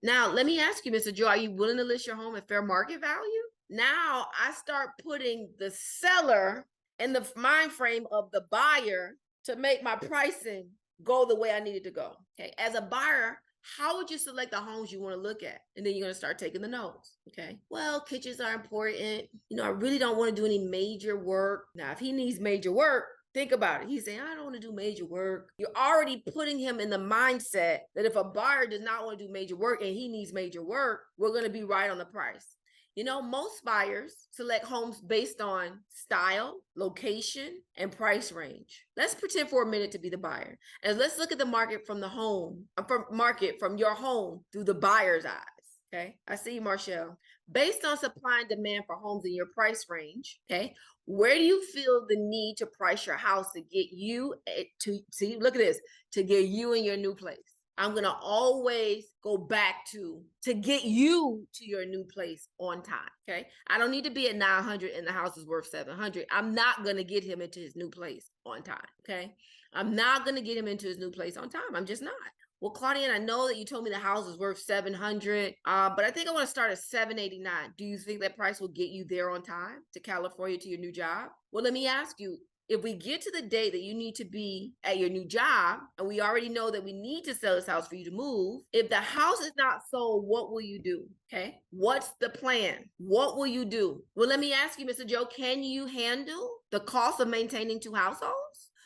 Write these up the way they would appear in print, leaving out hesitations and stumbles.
Now, let me ask you, Mr. Joe, are you willing to list your home at fair market value? Now I start putting the seller in the mind frame of the buyer to make my pricing go the way I need it to go. Okay. As a buyer, how would you select the homes you want to look at? And then you're going to start taking the notes. Okay. Well, kitchens are important. I really don't want to do any major work. Now, if he needs major work, think about it. He's saying, I don't want to do major work. You're already putting him in the mindset that if a buyer does not want to do major work and he needs major work, we're going to be right on the price. Most buyers select homes based on style, location, and price range. Let's pretend for a minute to be the buyer. And let's look at the market from from your home through the buyer's eyes. Okay, I see you, Marshall. Based on supply and demand for homes in your price range, okay, where do you feel the need to price your house to get you look at this, to get you in your new place? I'm going to always go back to get you to your new place on time. Okay. I don't need to be at 900 and the house is worth 700. I'm not going to get him into his new place on time. Okay. I'm not going to get him into his new place on time. I'm just not. Well, Claudienne, I know that you told me the house is worth 700, but I think I want to start at 789. Do you think that price will get you there on time to California, to your new job? Well, let me ask you, if we get to the day that you need to be at your new job, and we already know that we need to sell this house for you to move, if the house is not sold, what will you do? Okay. What's the plan? What will you do? Well, let me ask you, Mr. Joe, can you handle the cost of maintaining two households?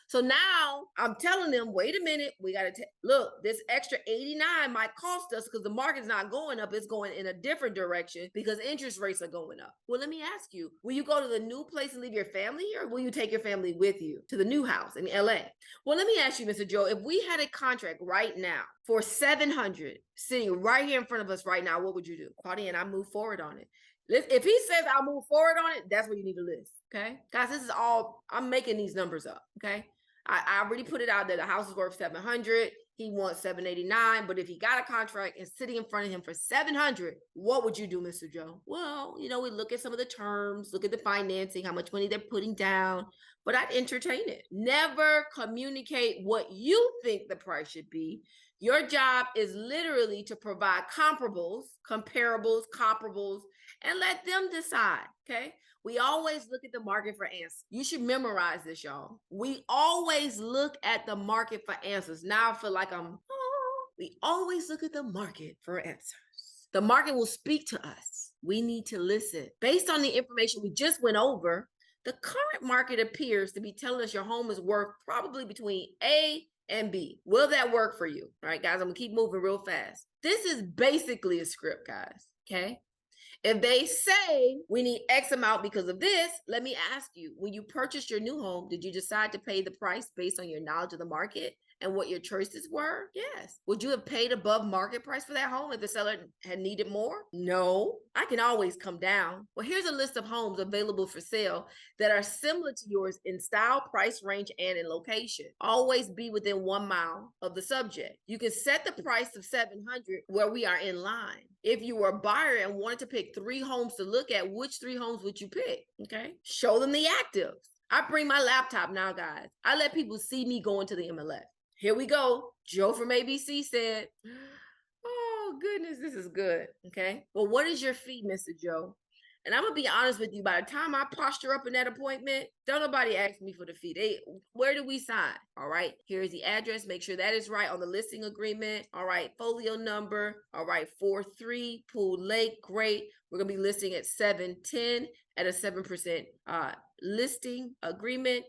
So now I'm telling them, wait a minute, we got to look, this extra 89 might cost us because the market's not going up. It's going in a different direction because interest rates are going up. Well, let me ask you, will you go to the new place and leave your family here, or will you take your family with you to the new house in LA? Well, let me ask you, Mr. Joe, if we had a contract right now for 700 sitting right here in front of us right now, what would you do? Claudienne, I move forward on it. If he says I'll move forward on it, that's what you need to list. Okay. Guys, this is all, I'm making these numbers up. Okay. I already put it out there. The house is worth 700. He wants 789. But if he got a contract and sitting in front of him for 700, what would you do, Mr. Joe? Well, we look at some of the terms, look at the financing, how much money they're putting down, but I'd entertain it. Never communicate what you think the price should be. Your job is literally to provide comparables, and let them decide. Okay. We always look at the market for answers. You should memorize this, y'all. We always look at the market for answers. Now I feel like we always look at the market for answers. The market will speak to us. We need to listen. Based on the information we just went over, the current market appears to be telling us your home is worth probably between A and B. Will that work for you? All right, guys, I'm gonna keep moving real fast. This is basically a script, guys, okay? If they say we need X amount because of this, let me ask you, when you purchased your new home, did you decide to pay the price based on your knowledge of the market and what your choices were? Yes. Would you have paid above market price for that home if the seller had needed more? No. I can always come down. Well, here's a list of homes available for sale that are similar to yours in style, price range, and in location. Always be within 1 mile of the subject. You can set the price of 700 where we are in line. If you were a buyer and wanted to pick 3 homes to look at, which 3 homes would you pick? Okay. Show them the actives. I bring my laptop now, guys. I let people see me going to the MLS. Here we go. Joe from ABC said, oh, goodness, this is good. Okay. Well, what is your fee, Mr. Joe? And I'm going to be honest with you. By the time I posture up in that appointment, don't nobody ask me for the fee. Where do we sign? All right. Here's the address. Make sure that is right on the listing agreement. All right. Folio number. All right. 43 Pool Lake. Great. We're going to be listing at 710 at a 7% listing agreement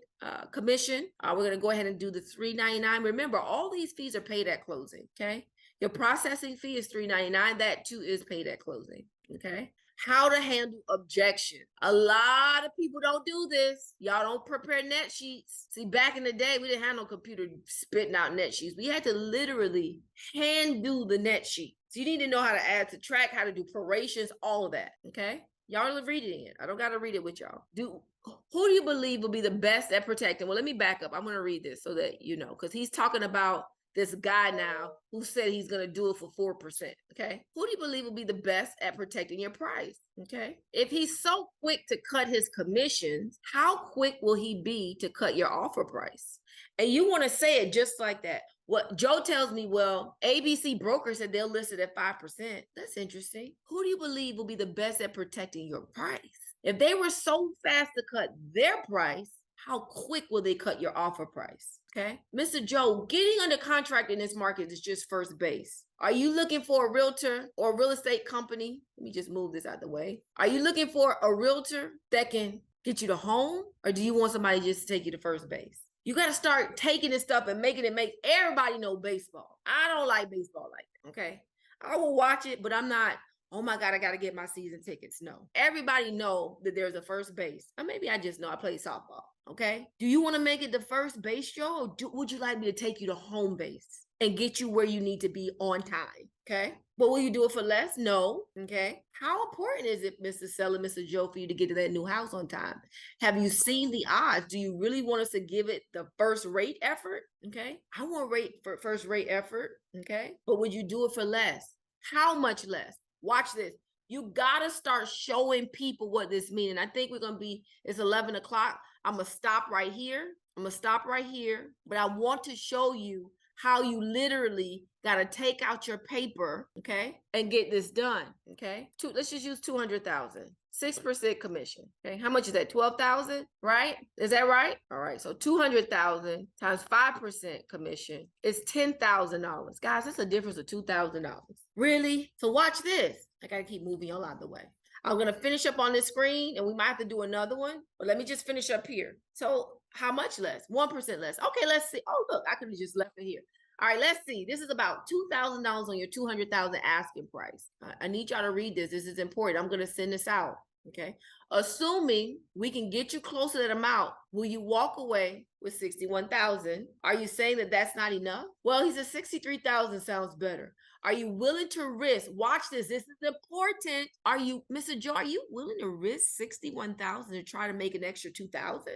commission. We're going to go ahead and do the $399. Remember, all these fees are paid at closing. Okay. Your processing fee is $399. That too is paid at closing. Okay. How to handle objection. A lot of people don't do this. Y'all don't prepare net sheets. See, back in the day, we didn't have no computer spitting out net sheets. We had to literally hand do the net sheet. So you need to know how to add, subtract, how to do prorations, all of that. Okay. Y'all are reading it. I don't got to read it with y'all. Who do you believe will be the best at protecting? Well, let me back up. I'm going to read this so that you know, because he's talking about this guy now who said he's going to do it for 4%. Okay. Who do you believe will be the best at protecting your price? Okay. If he's so quick to cut his commissions, how quick will he be to cut your offer price? And you want to say it just like that. What Joe tells me, well, ABC broker said they'll list it at 5%. That's interesting. Who do you believe will be the best at protecting your price? If they were so fast to cut their price, how quick will they cut your offer price? Okay. Mr. Joe, getting under contract in this market is just first base. Are you looking for a realtor or a real estate company? Let me just move this out of the way. Are you looking for a realtor that can get you to home, or do you want somebody just to take you to first base? You got to start taking this stuff and making it make everybody know baseball. I don't like baseball like that, okay? I will watch it, but I'm not, oh my God, I got to get my season tickets. No. Everybody know that there's a first base. Or maybe I just know I play softball, okay? Do you want to make it the first base, Joe, or would you like me to take you to home base and get you where you need to be on time, okay? But will you do it for less? No, okay? How important is it, Mr. Seller, Mr. Joe, for you to get to that new house on time? Have you seen the odds? Do you really want us to give it the first rate effort? Okay, I want rate for first rate effort, okay? But would you do it for less? How much less? Watch this. You gotta start showing people what this means. And I think we're gonna be, it's 11 o'clock. I'm gonna stop right here. But I want to show you how you literally got to take out your paper, okay, and get this done, okay? Let's just use 200,000, 6% commission, okay? How much is that? 12,000, right? Is that right? All right, so 200,000 times 5% commission is $10,000. Guys, that's a difference of $2,000. Really? So watch this. I got to keep moving y'all out of the way. I'm going to finish up on this screen, and we might have to do another one, but let me just finish up here. So how much less? 1% less. Okay, let's see. Oh, look, I could have just left it here. All right, let's see. This is about $2,000 on your 200,000 asking price. I need y'all to read this. This is important. I'm going to send this out, okay? Assuming we can get you close to that amount, will you walk away with 61,000? Are you saying that that's not enough? Well, he said 63,000 sounds better. Are you willing to risk? Watch this. This is important. Are you, Mr. Joe, are you willing to risk 61,000 to try to make an extra 2,000?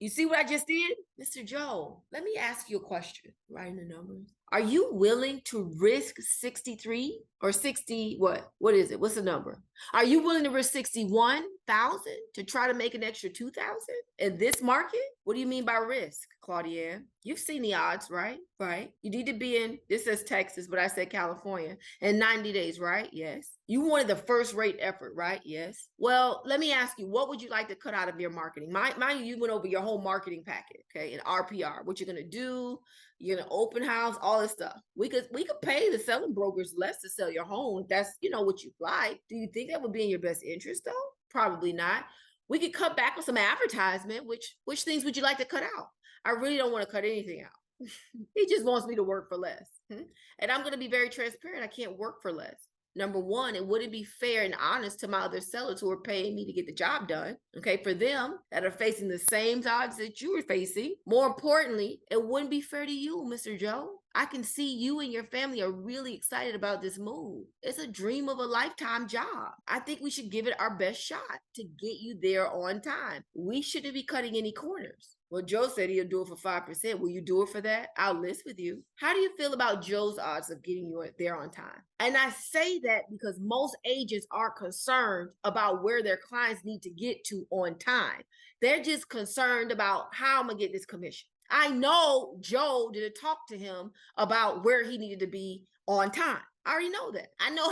You see what I just did? Mr. Joe, let me ask you a question. Writing the numbers. Are you willing to risk 63 or 60? What is it? What's the number? Are you willing to risk 61,000 to try to make an extra 2,000 in this market? What do you mean by risk, Claudienne? You've seen the odds, right? Right. You need to be in, this says Texas, but I said California, in 90 days, right? Yes. You wanted the first rate effort, right? Yes. Well, let me ask you, what would you like to cut out of your marketing? Mind you, you went over your whole marketing packet, okay, in RPR, what you're going to do, you're going to open house, all this stuff. We could pay the selling brokers less to sell your home. If that's, what you like. Do you think that would be in your best interest though? Probably not. We could cut back on some advertisement. Which things would you like to cut out? I really don't want to cut anything out. He just wants me to work for less. And I'm going to be very transparent. I can't work for less. Number one, it wouldn't be fair and honest to my other sellers who are paying me to get the job done. Okay, for them that are facing the same odds that you were facing. More importantly, it wouldn't be fair to you, Mr. Joe. I can see you and your family are really excited about this move. It's a dream of a lifetime job. I think we should give it our best shot to get you there on time. We shouldn't be cutting any corners. Well, Joe said he'll do it for 5%. Will you do it for that? I'll list with you. How do you feel about Joe's odds of getting you there on time? And I say that because most agents are concerned about where their clients need to get to on time. They're just concerned about how I'm going to get this commission. I know Joe didn't talk to him about where he needed to be on time. I already know that. I know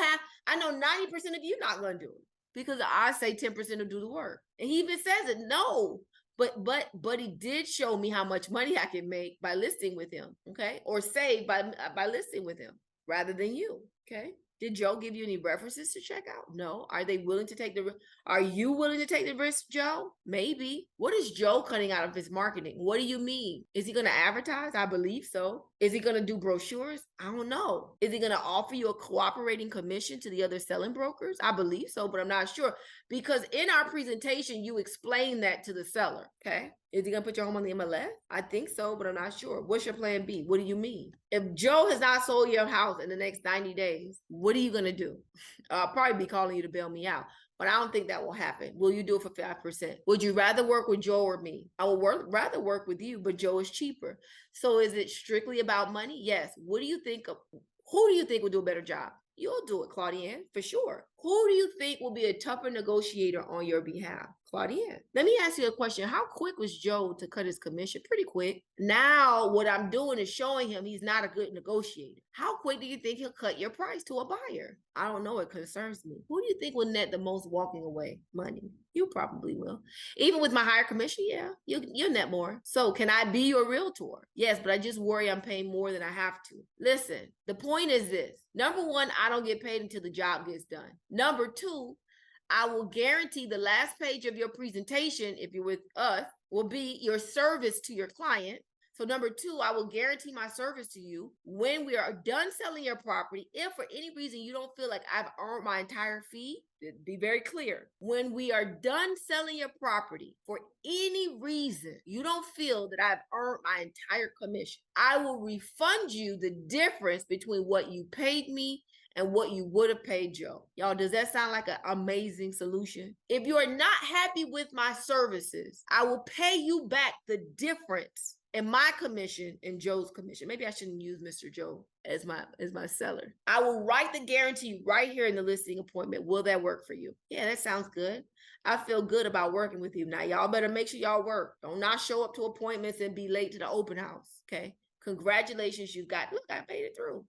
90% of you not going to do it because I say 10% will do the work. And he even says it, no. But he did show me how much money I can make by listing with him, okay? Or save by listing with him rather than you, okay? Did Joe give you any references to check out? No. Are they willing to take the risk? Are you willing to take the risk, Joe? Maybe. What is Joe cutting out of his marketing? What do you mean? Is he going to advertise? I believe so. Is he going to do brochures? I don't know. Is he going to offer you a cooperating commission to the other selling brokers? I believe so, but I'm not sure. Because in our presentation, you explain that to the seller, okay? Is he going to put your home on the MLS? I think so, but I'm not sure. What's your plan B? What do you mean? If Joe has not sold your house in the next 90 days, what are you going to do? I'll probably be calling you to bail me out, but I don't think that will happen. Will you do it for 5%? Would you rather work with Joe or me? I would rather work with you, but Joe is cheaper. So is it strictly about money? Yes. What do you think of? Who do you think would do a better job? You'll do it, Claudienne, for sure. Who do you think will be a tougher negotiator on your behalf? Claudienne. Let me ask you a question. How quick was Joe to cut his commission? Pretty quick. Now, what I'm doing is showing him he's not a good negotiator. How quick do you think he'll cut your price to a buyer? I don't know. It concerns me. Who do you think will net the most walking away money? You probably will. Even with my higher commission, yeah, you'll net more. So can I be your realtor? Yes, but I just worry I'm paying more than I have to. Listen, the point is this. Number one, I don't get paid until the job gets done. Number two, I will guarantee the last page of your presentation, if you're with us, will be your service to your client. So number two, I will guarantee my service to you when we are done selling your property. If for any reason you don't feel like I've earned my entire fee, be very clear. When we are done selling your property, for any reason you don't feel that I've earned my entire commission, I will refund you the difference between what you paid me and what you would have paid Joe. Y'all, does that sound like an amazing solution? If you are not happy with my services, I will pay you back the difference in my commission and Joe's commission. Maybe I shouldn't use Mr. Joe as my seller. I will write the guarantee right here in the listing appointment. Will that work for you? Yeah, that sounds good. I feel good about working with you. Now, y'all better make sure y'all work. Don't not show up to appointments and be late to the open house, okay? Congratulations, look, I made it through.